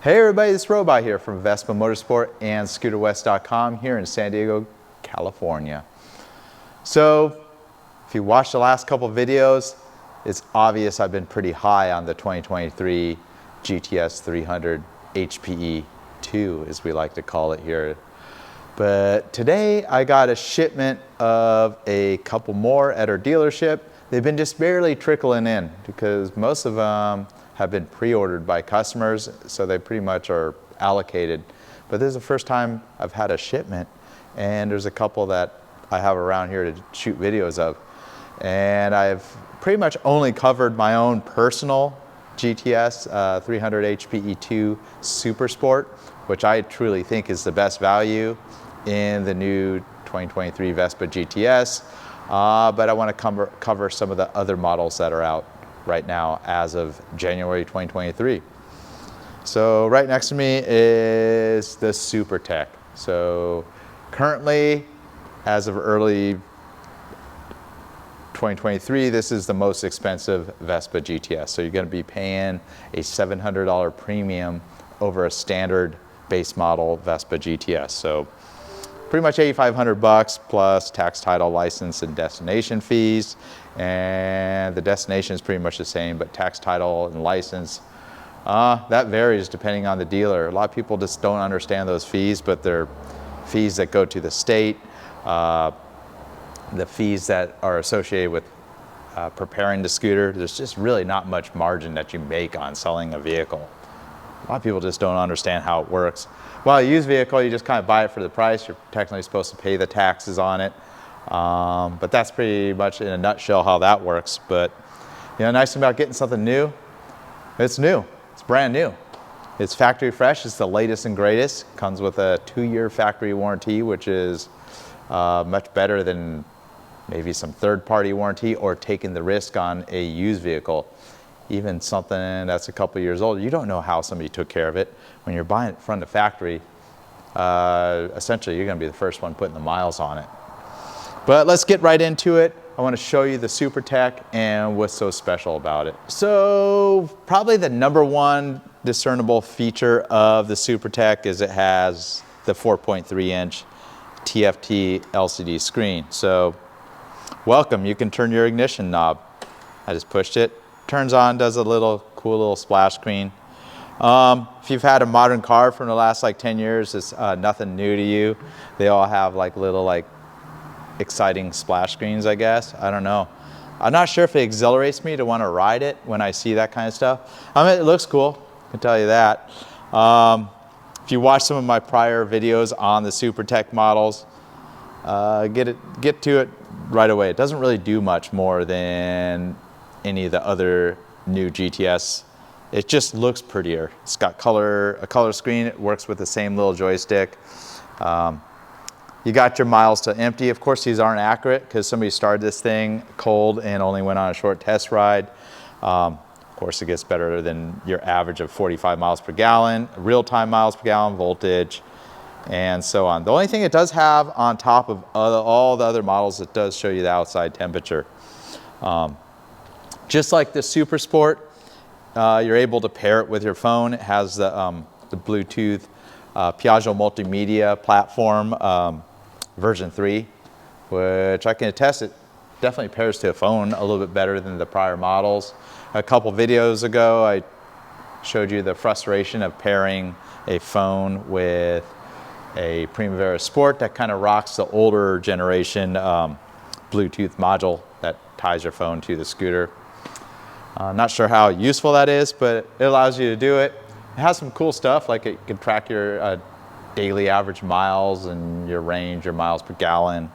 Hey everybody, it's Robot here from Vespa Motorsport and ScooterWest.com here in San Diego, California. So, if you watched the last couple videos, it's obvious I've been pretty high on the 2023 GTS 300 HPE2, as we like to call it here. But today I got a shipment of a couple more at our dealership. They've been just barely trickling in because most of them have been pre-ordered by customers, so they pretty much are allocated. But this is the first time I've had a shipment, and there's a couple that I have around here to shoot videos of. And I've pretty much only covered my own personal GTS 300 HPE2 Super Sport, which I truly think is the best value in the new 2023 Vespa GTS. But I want to cover some of the other models that are out right now as of January 2023. So right next to me is the Super Tech. So currently, as of early 2023, this is the most expensive Vespa GTS. So you're going to be paying a $700 premium over a standard base model Vespa GTS. So pretty much $8,500 plus tax, title, license, and destination fees. And the destination is pretty much the same, but tax, title, and license, that varies depending on the dealer. A lot of people just don't understand those fees, but they're fees that go to the state, the fees that are associated with preparing the scooter. There's just really not much margin that you make on selling a vehicle. A lot of people just don't understand how it works. Well, a used vehicle, you just kind of buy it for the price. You're technically supposed to pay the taxes on it. But that's pretty much in a nutshell how that works. But you know, nice thing about getting something new, it's new. It's brand new. It's factory fresh. It's the latest and greatest. Comes with a 2-year factory warranty, which is much better than maybe some third-party warranty or taking the risk on a used vehicle. Even something that's a couple years old, you don't know how somebody took care of it. When you're buying it from the factory, essentially you're going to be the first one putting the miles on it. But let's get right into it. I want to show you the Super Tech and what's so special about it. So probably the #1 discernible feature of the Super Tech is it has the 4.3-inch TFT LCD screen. So welcome, you can turn your ignition knob. I just pushed it, turns on, does a cool little splash screen. If you've had a modern car from the last like 10 years, it's nothing new to you. They all have like little exciting splash screens, I guess. I don't know. I'm not sure if it exhilarates me to want to ride it when I see that kind of stuff. I mean, it looks cool, I can tell you that. If you watch some of my prior videos on the Super Tech models, get to it right away. It doesn't really do much more than any of the other new GTS. It just looks prettier. It's got a color screen. It works with the same little joystick. You got your miles to empty. Of course, these aren't accurate because somebody started this thing cold and only went on a short test ride. Of course, it gets better than your average of 45 miles per gallon, real-time miles per gallon, voltage, and so on. The only thing it does have on top of all the other models, it does show you the outside temperature. Just like the Super Sport, you're able to pair it with your phone. It has the Bluetooth Piaggio multimedia platform, version 3, which I can attest it definitely pairs to a phone a little bit better than the prior models. A couple videos ago, I showed you the frustration of pairing a phone with a Primavera Sport that kind of rocks the older generation Bluetooth module that ties your phone to the scooter. Not sure how useful that is, but it allows you to do it. It has some cool stuff, like it can track your daily average miles and your range, your miles per gallon.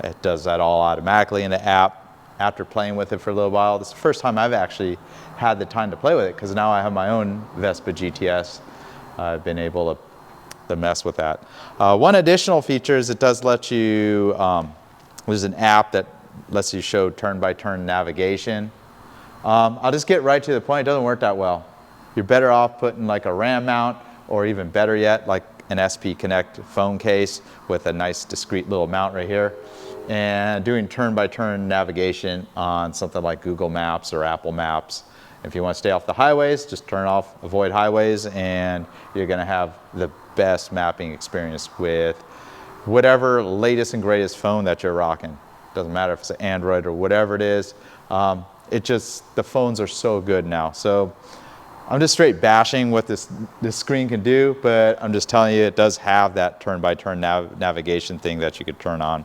It does that all automatically in the app. After playing with it for a little while, this is the first time I've actually had the time to play with it because now I have my own Vespa GTS. I've been able to mess with that. One additional feature is it does let you, there's an app that lets you show turn-by-turn navigation. I'll just get right to the point. It doesn't work that well. You're better off putting like a RAM mount, or even better yet, like an SP Connect phone case with a nice discrete little mount right here, and doing turn-by-turn navigation on something like Google Maps or Apple Maps If you want to stay off the highways, just turn off avoid highways, and you're going to have the best mapping experience with whatever latest and greatest phone that you're rocking. Doesn't matter if it's an Android or whatever it is. The phones are so good now. So I'm just straight bashing what this screen can do, but I'm just telling you it does have that turn-by-turn navigation thing that you could turn on.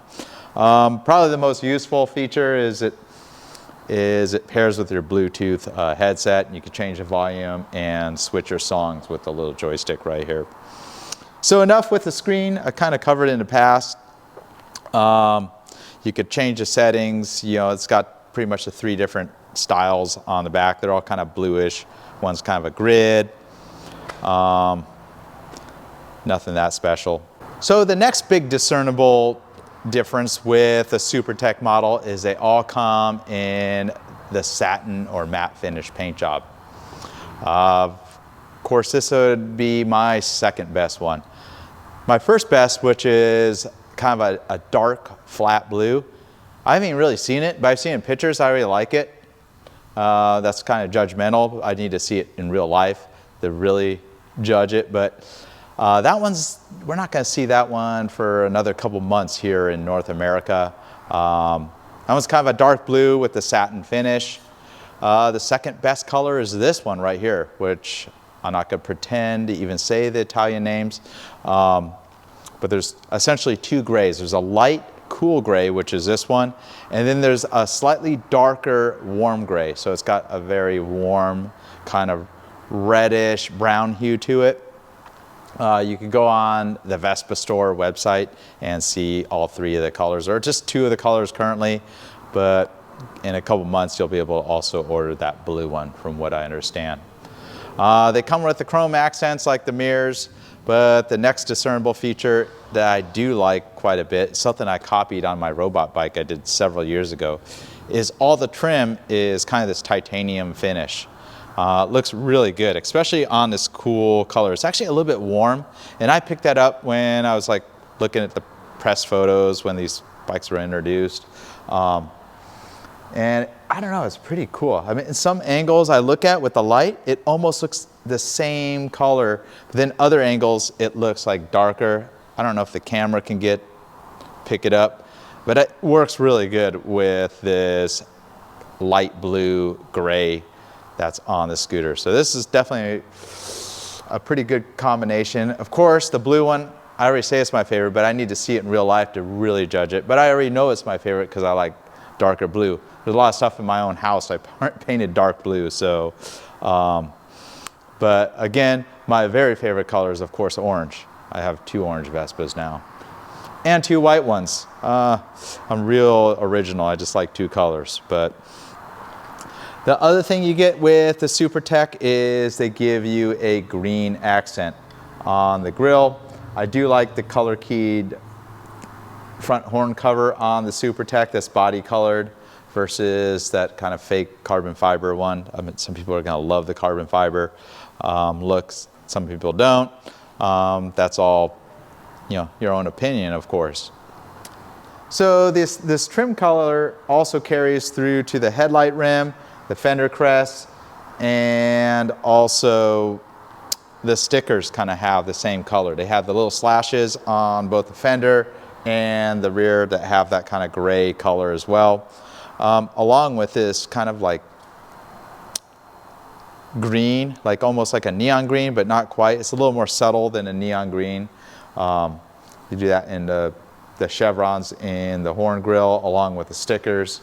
Probably the most useful feature is it pairs with your Bluetooth headset, and you can change the volume and switch your songs with the little joystick right here. So enough with the screen. I kind of covered it in the past. You could change the settings. You know, it's got pretty much the 3 different styles on the back. They're all kind of bluish. One's kind of a grid. Nothing that special. So the next big discernible difference with the SuperTech model is they all come in the satin or matte finish paint job. Of course, this would be my second best one. My first best, which is kind of a dark flat blue. I haven't even really seen it, but I've seen it in pictures. I really like it. That's kind of judgmental. I need to see it in real life to really judge it. But that one's, we're not going to see that one for another couple months here in North America. That one's kind of a dark blue with the satin finish. The second best color is this one right here, which I'm not going to pretend to even say the Italian names. But there's essentially 2 grays. There's a light cool gray, which is this one, and then there's a slightly darker warm gray. So it's got a very warm kind of reddish brown hue to it. You can go on the Vespa store website and see all 3 of the colors, or just 2 of the colors currently, but in a couple months you'll be able to also order that blue one from what I understand. They come with the chrome accents like the mirrors, but the next discernible feature that I do like quite a bit, something I copied on my robot bike I did several years ago, is all the trim is kind of this titanium finish. Looks really good, especially on this cool color. It's actually a little bit warm, and I picked that up when I was like looking at the press photos when these bikes were introduced. And I don't know, it's pretty cool. I mean, in some angles I look at with the light, it almost looks the same color, but then other angles it looks like darker. I don't know if the camera can pick it up, but it works really good with this light blue gray that's on the scooter. So this is definitely a pretty good combination. Of course, the blue one, I already say it's my favorite, but I need to see it in real life to really judge it. But I already know it's my favorite because I like darker blue. There's a lot of stuff in my own house I painted dark blue, so. But again, my very favorite color is, of course, orange. I have 2 orange Vespas now. And 2 white ones. I'm real original, I just like 2 colors. But the other thing you get with the SuperTech is they give you a green accent on the grille. I do like the color keyed front horn cover on the SuperTech that's body colored versus that kind of fake carbon fiber one. I mean, some people are going to love the carbon fiber looks, some people don't. That's all, you know, your own opinion, of course. So this trim color also carries through to the headlight rim, the fender crest, and also the stickers kind of have the same color. They have the little slashes on both the fender and the rear that have that kind of gray color as well. Along with this kind of like green, like almost like a neon green, but not quite. It's a little more subtle than a neon green. You do that in the chevrons in the horn grille along with the stickers.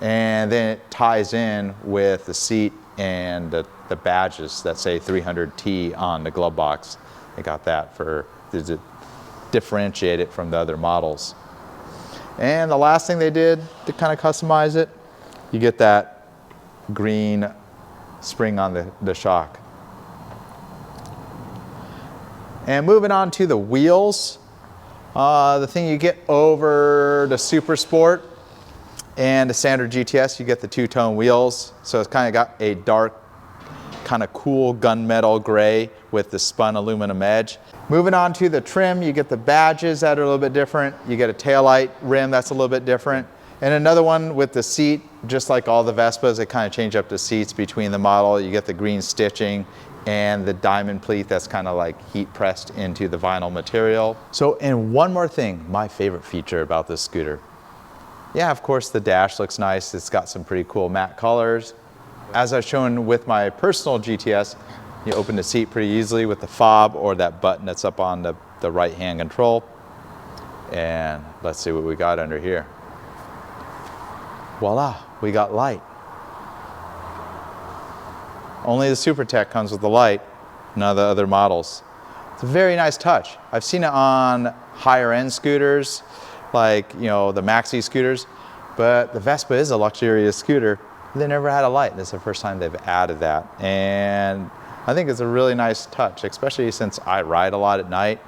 And then it ties in with the seat and the badges that say 300T on the glove box. They got that to differentiate it from the other models. And the last thing they did to kind of customize it, you get that green spring on the shock. And moving on to the wheels, the thing you get over the Super Sport and the standard GTS, you get the 2-tone wheels. So it's kind of got a dark, kind of cool gunmetal gray with the spun aluminum edge. Moving on to the trim, you get the badges that are a little bit different. You get a taillight rim that's a little bit different. And another one with the seat, just like all the Vespas, they kind of change up the seats between the model. You get the green stitching and the diamond pleat that's kind of like heat pressed into the vinyl material. So, and one more thing, my favorite feature about this scooter. Yeah, of course the dash looks nice. It's got some pretty cool matte colors. As I've shown with my personal GTS, you open the seat pretty easily with the fob or that button that's up on the right hand control. And let's see what we got under here. Voila, we got light. Only the SuperTech comes with the light, none of the other models. It's a very nice touch. I've seen it on higher end scooters, like, you know, the maxi scooters, but the Vespa is a luxurious scooter. They never had a light. This is the first time they've added that. And I think it's a really nice touch, especially since I ride a lot at night.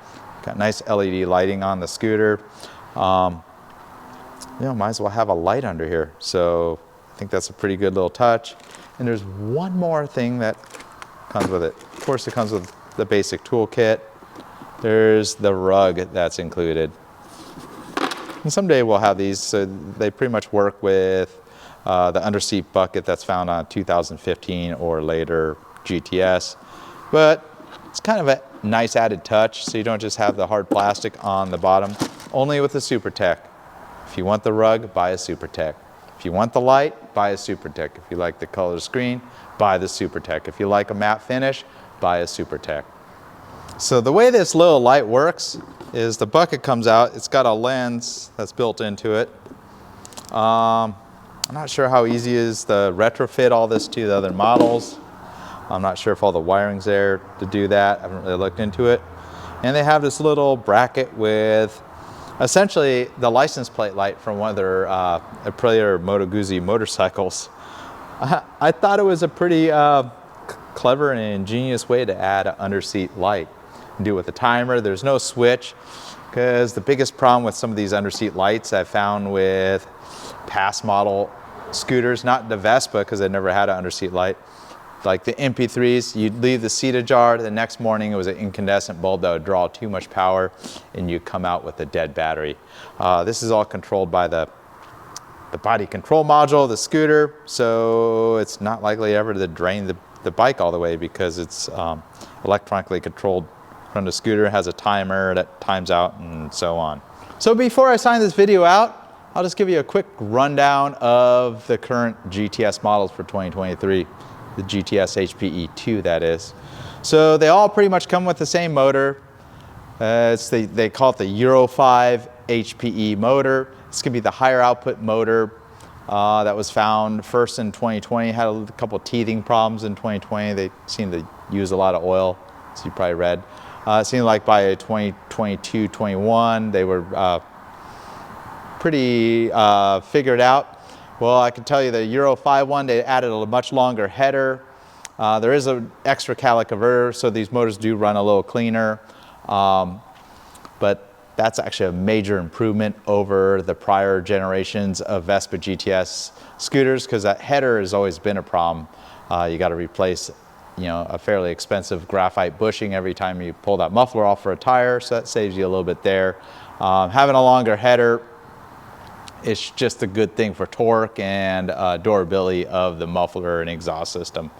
Got nice LED lighting on the scooter. You know, might as well have a light under here. So I think that's a pretty good little touch. And there's one more thing that comes with it. Of course, it comes with the basic toolkit. There's the rug that's included. And someday we'll have these, so they pretty much work with the Underseat bucket that's found on 2015 or later GTS. But it's kind of a nice added touch, so you don't just have the hard plastic on the bottom. Only with the SuperTech. If you want the rug, buy a SuperTech. If you want the light, buy a SuperTech. If you like the color screen, buy the SuperTech. If you like a matte finish, buy a SuperTech. So the way this little light works is the bucket comes out. It's got a lens that's built into it. I'm not sure how easy it is to retrofit all this to the other models. I'm not sure if all the wiring's there to do that. I haven't really looked into it. And they have this little bracket with essentially the license plate light from one of their Aprilia Moto Guzzi motorcycles. I thought it was a pretty clever and ingenious way to add an underseat light. And do it with a timer. There's no switch, because the biggest problem with some of these underseat lights I've found with past model scooters, not the Vespa because they never had an underseat light, like the MP3s, you'd leave the seat ajar, the next morning it was an incandescent bulb that would draw too much power and you come out with a dead battery. This is all controlled by the body control module of the scooter, so it's not likely ever to drain the bike all the way because it's electronically controlled from the scooter. It has a timer that times out and so on. So before I sign this video out, I'll just give you a quick rundown of the current GTS models for 2023. The GTS HPE2, that is. So they all pretty much come with the same motor. They call it the Euro 5 HPE motor. It's gonna be the higher output motor that was found first in 2020. Had a couple of teething problems in 2020. They seemed to use a lot of oil, as you probably read. It seemed like by 2022, 21, they were pretty figured out. Well, I can tell you the Euro 5 one, they added a much longer header. There is an extra catalytic converter, so these motors do run a little cleaner. But that's actually a major improvement over the prior generations of Vespa GTS scooters, because that header has always been a problem. You got to replace, you know, a fairly expensive graphite bushing every time you pull that muffler off for a tire, so that saves you a little bit there. Having a longer header, it's just a good thing for torque and durability of the muffler and exhaust system.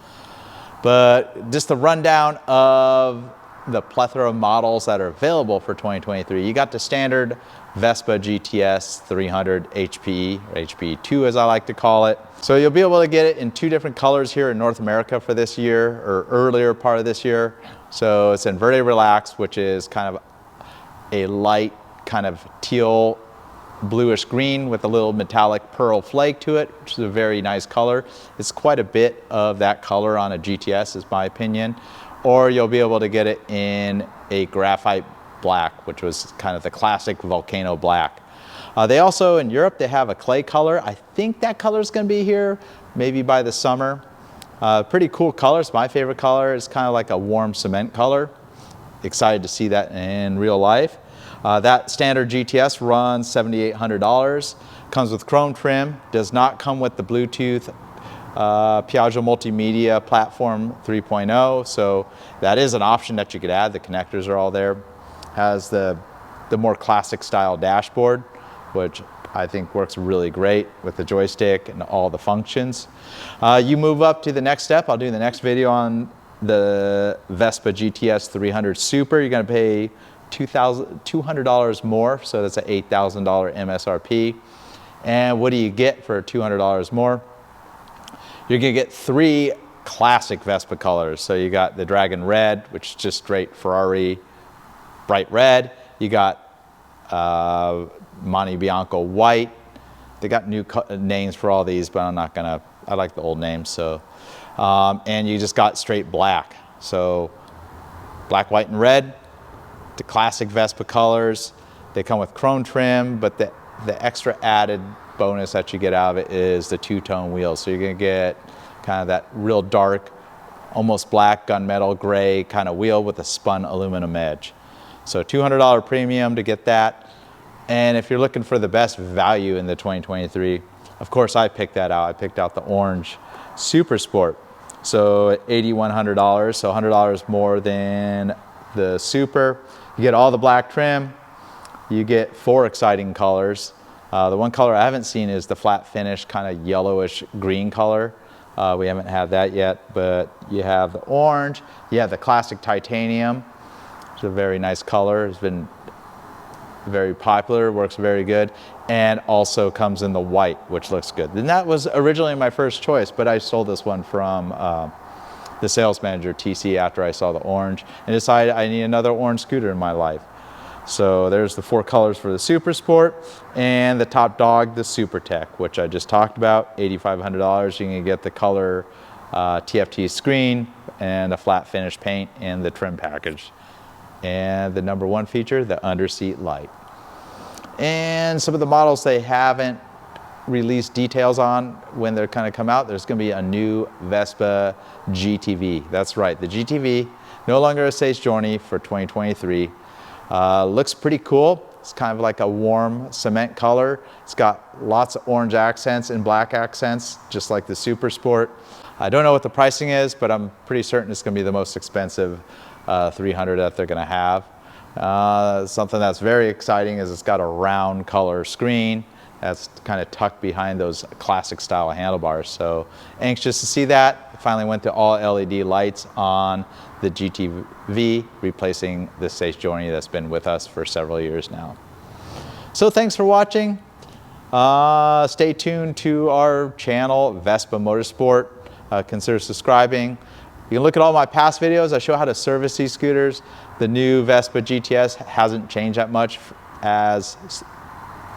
But just the rundown of the plethora of models that are available for 2023. You got the standard Vespa GTS 300 HPE, or HPE2 as I like to call it. So you'll be able to get it in two different colors here in North America for this year, or earlier part of this year. So it's in Verde Relax, which is kind of a light kind of teal bluish green with a little metallic pearl flake to it, which is a very nice color. It's quite a bit of that color on a GTS, is my opinion. Or you'll be able to get it in a graphite black, which was kind of the classic volcano black. They also, in Europe, they have a clay color. I think that color is going to be here maybe by the summer. Pretty cool color. It's my favorite color. It's kind of like a warm cement color. Excited to see that in real life. That standard GTS runs $7,800. Comes with chrome trim. Does not come with the Bluetooth Piaggio Multimedia Platform 3.0. So that is an option that you could add. The connectors are all there. Has the more classic style dashboard, which I think works really great with the joystick and all the functions. You move up to the next step. I'll do the next video on the Vespa GTS 300 Super. You're going to pay $200 more, so that's an $8,000 MSRP. And what do you get for $200 more? You're going to get 3 classic Vespa colors. So you got the Dragon Red, which is just straight Ferrari bright red. You got Monte Bianco White. They got new names for all these, but I'm not gonna, I like the old names. So, and you just got straight black. So black, white, and red, the classic Vespa colors. They come with chrome trim, but the extra added bonus that you get out of it is the 2-tone wheels. So you're gonna get kind of that real dark, almost black gunmetal gray kind of wheel with a spun aluminum edge. So $200 premium to get that. And if you're looking for the best value in the 2023, of course I picked that out. I picked out the orange Super Sport. So at $8,100, so $100 more than the Super. You get all the black trim. You get 4 exciting colors. The one color I haven't seen is the flat finish, kind of yellowish green color. We haven't had that yet, but you have the orange. You have the classic titanium. It's a very nice color. It's been very popular, works very good, and also comes in the white, which looks good. And that was originally my first choice, but I sold this one from the sales manager, TC, after I saw the orange, and decided I need another orange scooter in my life. So there's the 4 colors for the Super Sport, and the top dog, the Super Tech, which I just talked about, $8,500. You can get the color TFT screen and a flat finish paint and the trim package. And the #1 feature, the Underseat light. And some of the models they haven't released details on when they're kind of come out, there's going to be a new Vespa GTV. That's right, the GTV, no longer a Stage Journey for 2023. Looks pretty cool. It's kind of like a warm cement color. It's got lots of orange accents and black accents, just like the Super Sport. I don't know what the pricing is, but I'm pretty certain it's going to be the most expensive 300 that they're going to have. Something that's very exciting is it's got a round color screen that's kind of tucked behind those classic style handlebars. So anxious to see that. Finally went to all LED lights on the GTV, replacing the Stage Journey that's been with us for several years now. So thanks for watching. Stay tuned to our channel, Vespa Motorsport. Consider subscribing. You can look at all my past videos. I show how to service these scooters. The new Vespa GTS hasn't changed that much as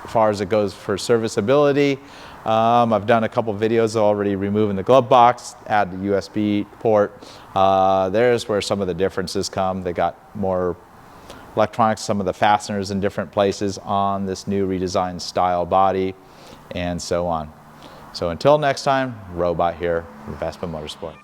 far as it goes for serviceability. I've done a couple videos already removing the glove box, add the USB port. There's where some of the differences come. They got more electronics, some of the fasteners in different places on this new redesigned style body, and so on. So until next time, Robot here from Vespa Motorsport.